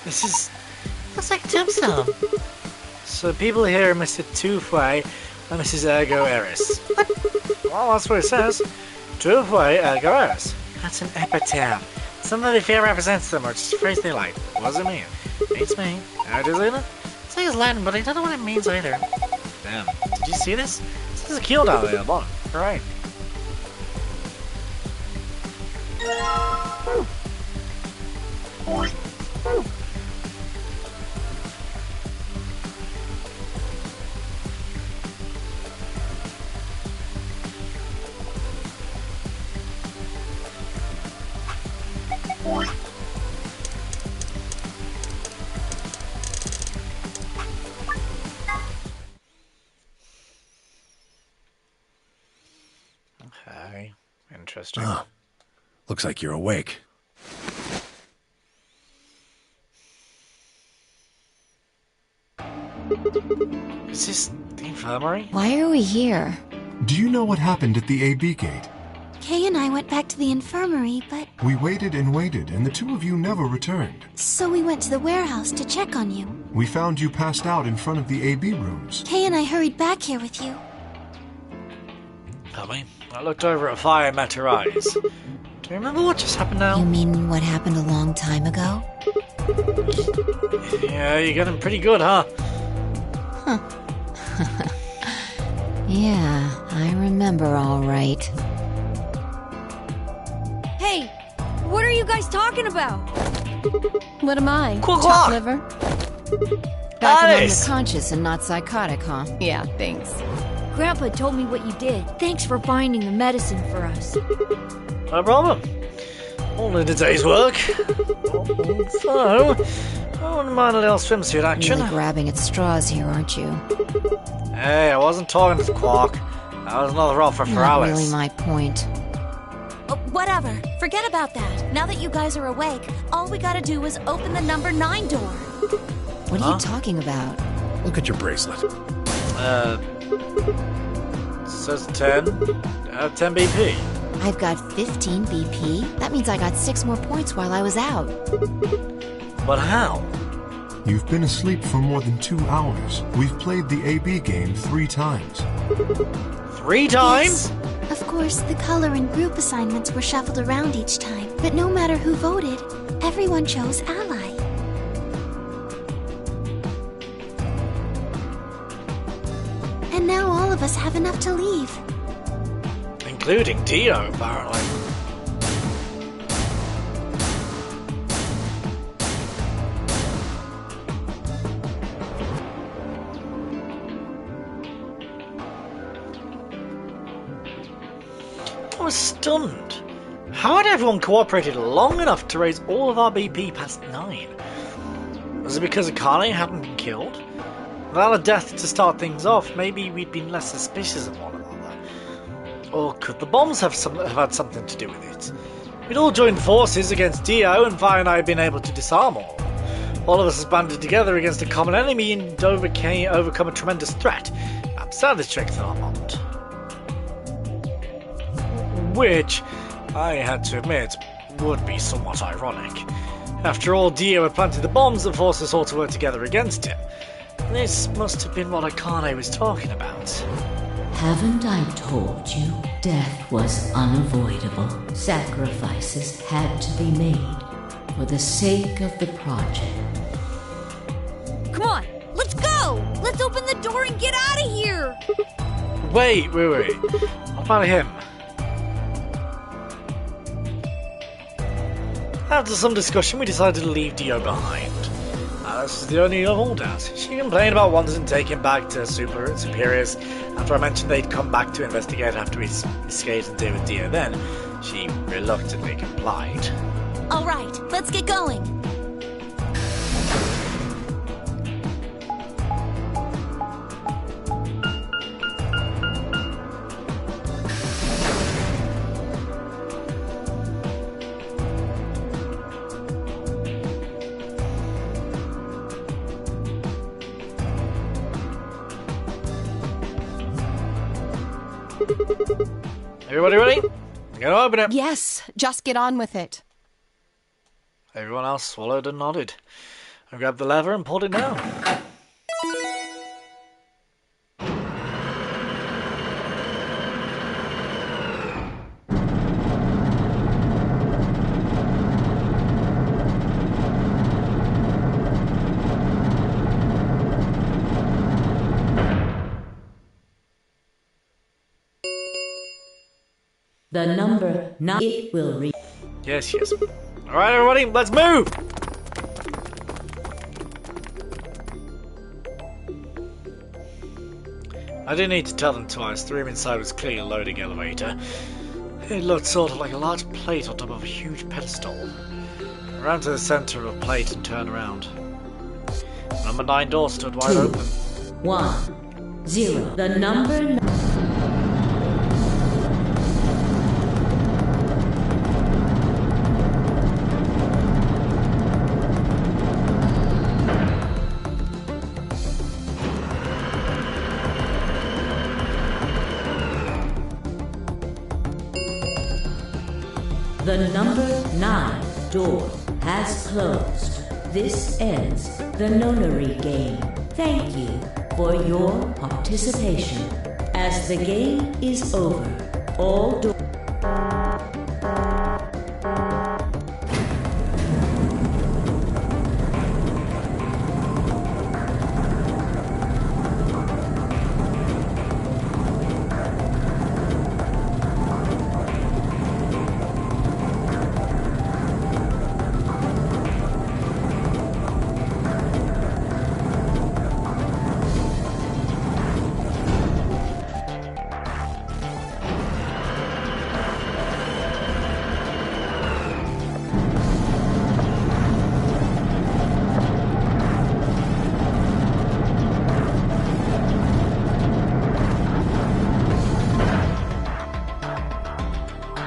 Looks like a tombstone. So people here are Mr. Two-Fway and Mrs. Ergo Eris. Well, that's what it says. Two-Fway Ergo Eris. That's an epitaph. Something they feel represents them, or just a phrase they like. What does it mean? Beats me. How does it? It says Latin, but I don't know what it means either. Damn. Did you see this? There's a keel down there at the bottom. Right. Okay, interesting. Oh, looks like you're awake. Is this the infirmary? Why are we here? Do you know what happened at the AB gate? Kay and I went back to the infirmary, but We waited and waited, and the two of you never returned. so we went to the warehouse to check on you. We found you passed out in front of the AB rooms. Kay and I hurried back here with you. Tell me. I looked over at fire and met her eyes. Do you remember what just happened now? You mean what happened a long time ago? Yeah, you're getting pretty good, huh? Yeah, I remember all right. Hey, what are you guys talking about? What am I? Quack, Chopped quack. liver? Back when I'm Alice! the conscious and not psychotic, huh? Yeah, thanks. Grandpa told me what you did. Thanks for finding the medicine for us. No problem. Only a day's work. So, I wouldn't mind a little swimsuit action. Really grabbing at straws here, aren't you? Hey, I wasn't talking to Quark. That was another offer for Not Alice. really my point. Oh, whatever. Forget about that. Now that you guys are awake, all we gotta do is open the number 9 door. What are you talking about? Look at your bracelet. Says 10. 10 BP. I've got 15 BP. That means I got 6 more points while I was out. But how? You've been asleep for more than 2 hours. We've played the AB game 3 times. 3 times? Yes. Of course, the color and group assignments were shuffled around each time, but no matter who voted, everyone chose Ally. And now all of us have enough to leave. Including Dio, apparently. I was stunned. How had everyone cooperated long enough to raise all of our BP past 9? Was it because Akane hadn't been killed? Without a death to start things off, maybe we'd been less suspicious of one another. Or could the bombs have had something to do with it? We'd all joined forces against Dio, and Vi and I had been able to disarm all. All of us has banded together against a common enemy and overcome a tremendous threat. Outside the strength of Armand. Which, I had to admit, would be somewhat ironic. After all, Dio had planted the bombs that forced us all to work together against him. This must have been what Akane was talking about. Haven't I told you death was unavoidable? Sacrifices had to be made for the sake of the project. Come on, let's go! Let's open the door and get out of here! Wait. What about him? After some discussion, we decided to leave Dio behind. Alice was the only holdout. She complained about wanting to take him back to superiors after I mentioned they'd come back to investigate after we escaped and deal with Dio. Then, she reluctantly complied. All right, let's get going. Everybody ready? I'm gonna open it. Yes, just get on with it. Everyone else swallowed and nodded. I grabbed the lever and pulled it down. The number 9. It will reach. Yes, yes. Alright, everybody, let's move! I didn't need to tell them twice. The room inside was clearly a loading elevator. It looked sort of like a large plate on top of a huge pedestal. I ran to the center of a plate and turned around. Number 9 door stood wide open. 1 0. The number 9. The number 9 door has closed. This ends the Nonary game. Thank you for your participation. As the game is over, all doors.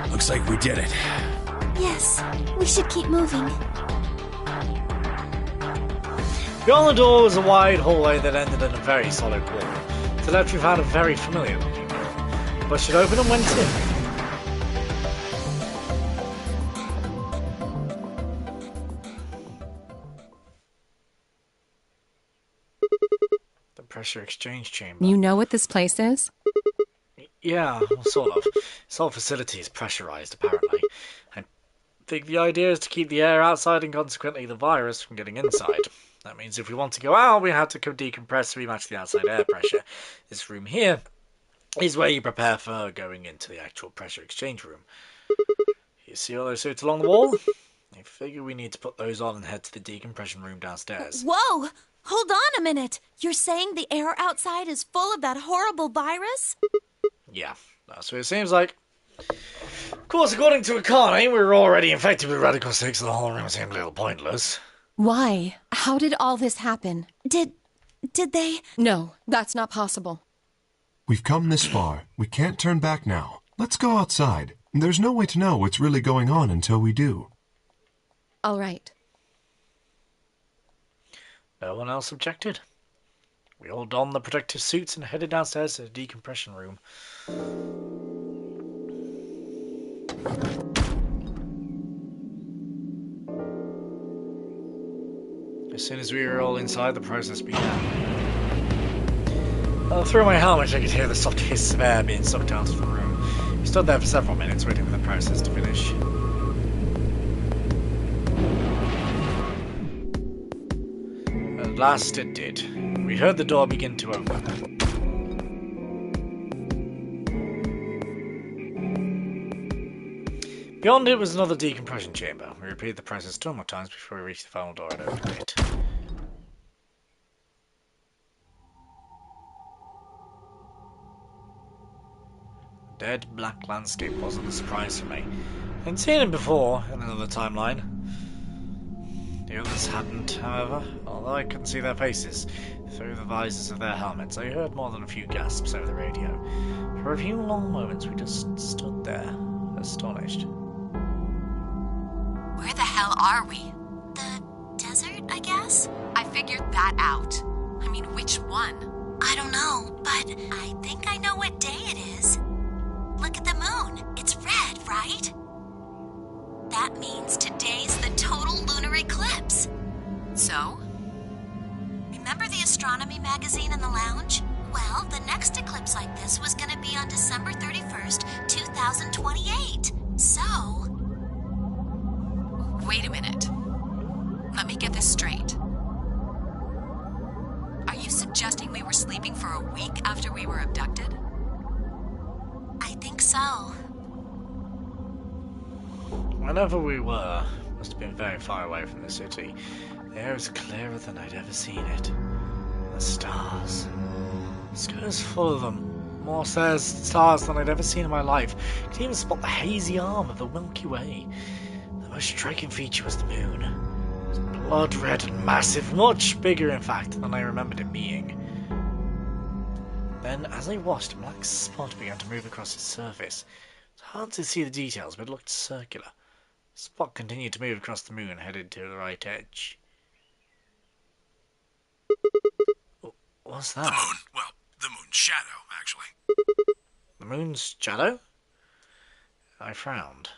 Looks like we did it. Yes, we should keep moving. Beyond the door was a wide hallway that ended in a very solid wall. To the left we found a very familiar looking door. Pushed it open and went in. The pressure exchange chamber. You know what this place is? Yeah, well, sort of. This whole facility is pressurized, apparently. I think the idea is to keep the air outside and consequently the virus from getting inside. That means if we want to go out, we have to decompress to rematch the outside air pressure. This room here is where you prepare for going into the actual pressure exchange room. You see all those suits along the wall? I figure we need to put those on and head to the decompression room downstairs. Whoa! Hold on a minute. You're saying the air outside is full of that horrible virus? Yeah, that's what it seems like. Of course, according to Akane, we were already infected with radical 6, so the whole room seemed a little pointless. Why? How did all this happen? Did they? No, that's not possible. We've come this far. We can't turn back now. Let's go outside. There's no way to know what's really going on until we do. All right. No one else objected. We all donned the protective suits and headed downstairs to the decompression room. As soon as we were all inside, the process began. Through my helmet, I could hear the soft hiss of air being sucked out of the room. We stood there for several minutes, waiting for the process to finish. At last it did. We heard the door begin to open. Beyond it was another decompression chamber. We repeated the process 2 more times before we reached the final door and opened it. The dead black landscape wasn't a surprise for me. I'd seen it before in another timeline. The others hadn't, however, although I couldn't see their faces through the visors of their helmets. I heard more than a few gasps over the radio. For a few long moments we just stood there, astonished. Where the hell are we? The desert, I guess? I figured that out. I mean, which one? I don't know, but I think I know what day it is. Look at the moon. It's red, right? That means today's the total lunar eclipse. So? Remember the astronomy magazine in the lounge? Well, the next eclipse like this was going to be on December 31st, 2028. So... Wait a minute. Let me get this straight. Are you suggesting we were sleeping for a week after we were abducted? I think so. Whenever we were, must have been very far away from the city. The air is clearer than I'd ever seen it. The stars. The sky is full of them. More stars than I'd ever seen in my life. I could even spot the hazy arm of the Milky Way. The most striking feature was the moon. It was blood red and massive, much bigger in fact than I remembered it being. Then, as I watched, a black spot began to move across its surface. It's hard to see the details, but it looked circular. The spot continued to move across the moon and headed to the right edge. What's that? The moon. Well, the moon's shadow, actually. The moon's shadow? I frowned.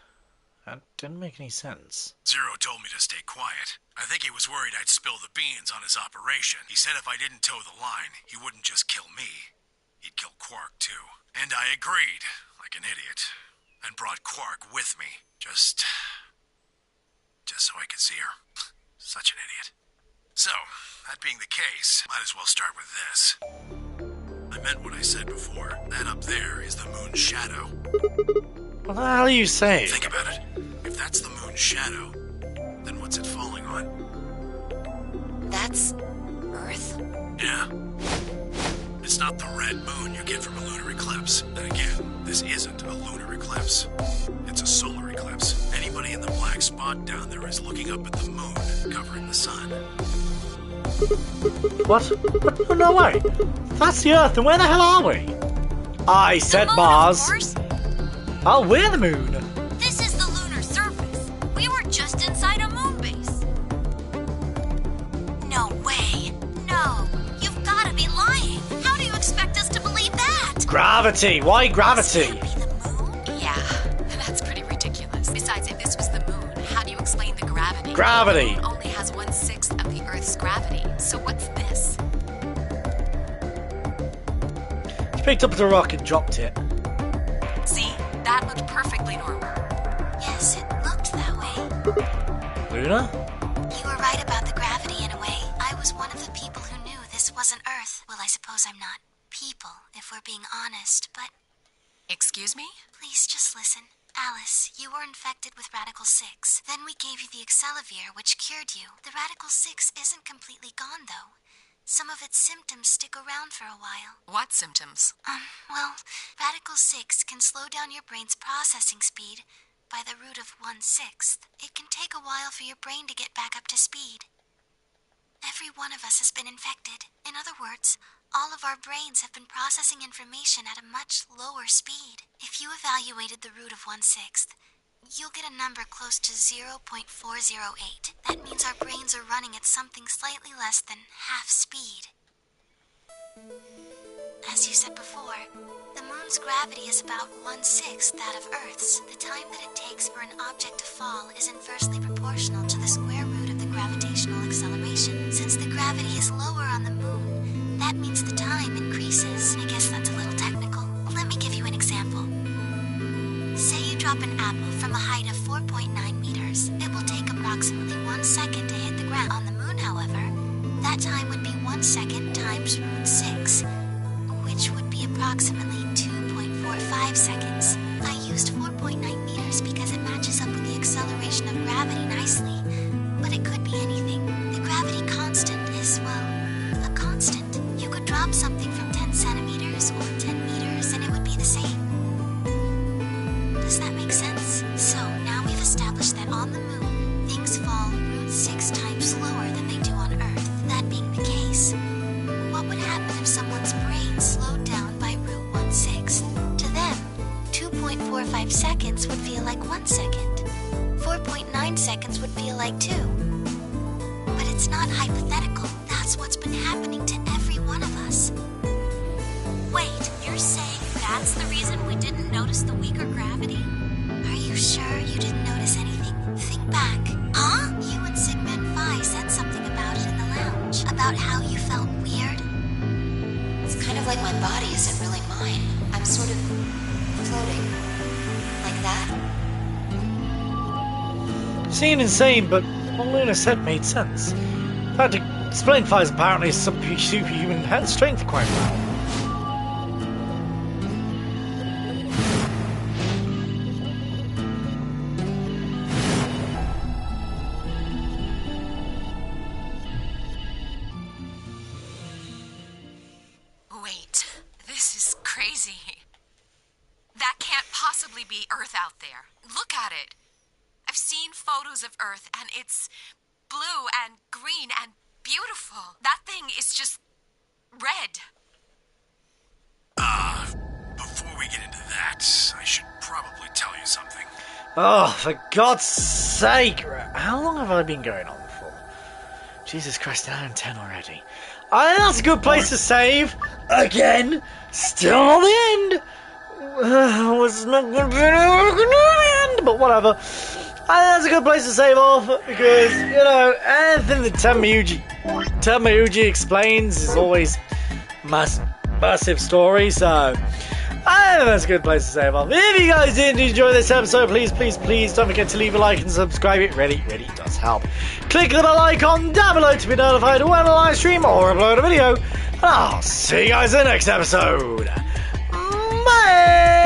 That didn't make any sense. Zero told me to stay quiet. I think he was worried I'd spill the beans on his operation. He said if I didn't toe the line, he wouldn't just kill me. He'd kill Quark, too. And I agreed, like an idiot. And brought Quark with me. Just so I could see her. Such an idiot. So, that being the case, might as well start with this. I meant what I said before. That up there is the moon's shadow. What the hell are you saying? Think about it. If that's the moon's shadow, then what's it falling on? That's Earth? Yeah. It's not the red moon you get from a lunar eclipse. Then again, this isn't a lunar eclipse. It's a solar eclipse. Anybody in the black spot down there is looking up at the moon, covering the sun. What? No way! That's the Earth, and where the hell are we? I said the moon, Mars. Of course. Oh, we're the moon. This is the lunar surface. We were just inside a moon base. No way. No. You've got to be lying. How do you expect us to believe that? Gravity. Why gravity? This can't be the moon. Yeah, that's pretty ridiculous. Besides, if this was the moon, how do you explain the gravity? Gravity. The moon only has 1/6 of the Earth's gravity. So what's this? She picked up the rock and dropped it. See? That looked perfectly normal. Yes, it looked that way. Luna? You were right about the gravity in a way. I was one of the people who knew this wasn't Earth. Well, I suppose I'm not people, if we're being honest, but Excuse me? please just listen. Alice, you were infected with Radical 6. Then we gave you the Accelavir, which cured you. The Radical 6 isn't completely gone, though. Some of its symptoms stick around for a while. What symptoms? Well, Radical 6 can slow down your brain's processing speed by the root of 1/6. It can take a while for your brain to get back up to speed. Every one of us has been infected. In other words, all of our brains have been processing information at a much lower speed. If you evaluated the root of 1/6, you'll get a number close to 0.408. That means our brains are running at something slightly less than half speed. As you said before, the moon's gravity is about 1/6 that of Earth's. The time that it takes for an object to fall is inversely proportional to the square root of the gravitational acceleration. Since the gravity is lower on the moon, that means the time increases. I guess that's a little technical. Let me give you an example. Say you drop an apple from a height of 4.9 meters. It will take approximately 1 second to hit the ground. On the moon, however, that time would be 1 second times root 6, which would be approximately 2.45 seconds. I used 4.9 meters because it matches up with the acceleration of gravity nicely, but it could be anything. The gravity constant is, well, a constant. You could drop something from 10 centimeters or 10 meters and it would be the same. Does that make sense? So now we've established that on the moon, things fall root 6 times slower than they do on Earth. That being the case, what would happen if someone's brain slowed down by root 1/6? To them, 2.45 seconds would feel like 1 second. 4.9 seconds would feel like 2. But it's not hypothetical. That's what's been happening to every one of us. Wait, you're saying that's the reason we didn't notice the weaker gravity? Are you sure you didn't notice anything? Think back. Huh? You and Sigmund Phi said something about it in the lounge. About how you felt weird. It's kind of like my body isn't really mine. I'm sort of floating. Like that. Seemed insane, but what Luna said made sense. In fact, it explained Phi's apparently superhuman strength quite well. crazy. That can't possibly be Earth out there. Look at it. I've seen photos of Earth, and it's blue and green and beautiful. That thing is just red. Before we get into that, I should probably tell you something. Oh, for God's sake! How long have I been going on for? Jesus Christ, an hour and 10 already. I think that's a good place to save. Again, still not the end. Was not going to be the end, but whatever. I think that's a good place to save off because, you know, anything that Tamayuji explains is always massive story, so I think that's a good place to save off. If you guys did enjoy this episode, please don't forget to leave a like and subscribe. It really does help. Click the bell icon down below to be notified when I live stream or upload a video. And I'll see you guys in the next episode. Bye!